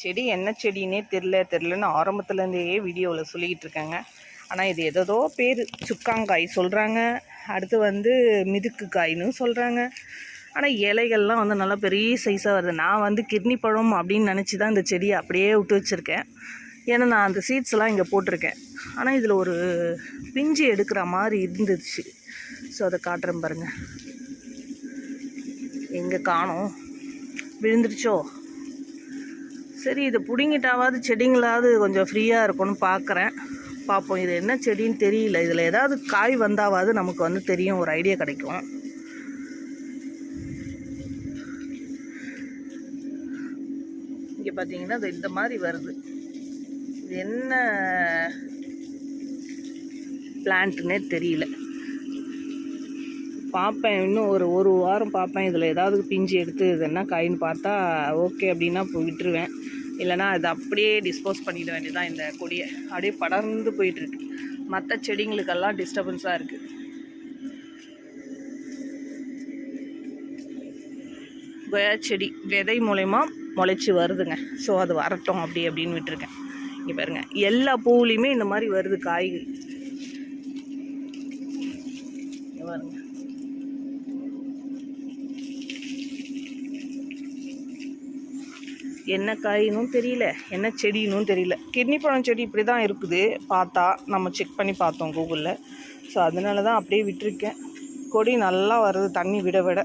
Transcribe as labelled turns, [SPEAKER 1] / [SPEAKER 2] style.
[SPEAKER 1] செடி என்ன செடின்னே தெரிலன்னு ஆரம்பத்துலேருந்தே வீடியோவில் சொல்லிக்கிட்டு இருக்காங்க. ஆனால் இது ஏதோ பேர் சுக்காங்காய் சொல்கிறாங்க, அடுத்து மிதுக்கு காய்னு சொல்கிறாங்க. ஆனால் இலைகள்லாம் நல்லா பெரிய சைஸாக வருது. நான் கிர்னி பழம் அப்படின்னு நினச்சி தான் இந்த செடியை அப்படியே விட்டு வச்சுருக்கேன். ஏன்னா நான் அந்த சீட்ஸ்லாம் இங்கே போட்டிருக்கேன். ஆனால் இதில் ஒரு பிஞ்சு எடுக்கிற மாதிரி இருந்துச்சு. ஸோ அதை காட்டுறேன் பாருங்கள். எங்கே காணோம், விழுந்துருச்சோ. சரி, இதை பிடுங்கிட்டாவது செடிங்களாவது கொஞ்சம் ஃப்ரீயாக இருக்கும்னு பார்க்குறேன். பார்ப்போம். இது என்ன செடின்னு தெரியல. இதில் ஏதாவது காய் வந்தாவது நமக்கு தெரியும், ஒரு ஐடியா கிடைக்கும். இங்கே பார்த்தீங்கன்னா அது இந்த மாதிரி வருது. இது என்ன பிளான்ட்னே தெரியல. பார்ப்பேன், இன்னும் ஒரு வாரம் பார்ப்பேன். இதில் ஏதாவது பிஞ்சு எடுத்து இது என்ன காயின்னு பார்த்தா ஓகே அப்படின்னா விட்டுருவேன். இல்லைனா அதை அப்படியே டிஸ்போஸ் பண்ணிட வேண்டியதான். இந்த கொடியை அப்படியே படர்ந்து போயிட்டுருக்கு. மற்ற செடிங்களுக்கெல்லாம் டிஸ்டர்பன்ஸாக இருக்குது. கொய்யா செடி விதை மூலயமா முளைச்சி வருதுங்க. ஸோ அது வரட்டும் அப்படின்னு விட்டுருக்கேன். இங்கே பாருங்கள், எல்லா பூவுலேயுமே இந்த மாதிரி வருது காய்கள். பாருங்க, என்ன காயினும் தெரியல, என்ன செடினும் தெரியல. கிர்னி பழம் செடி இப்படி தான் இருக்குது பார்த்தா. நம்ம செக் பண்ணி பார்த்தோம் கூகுளில். ஸோ அதனால தான் அப்படியே விட்டுருக்கேன். கொடி நல்லா வருது தண்ணி விட விட.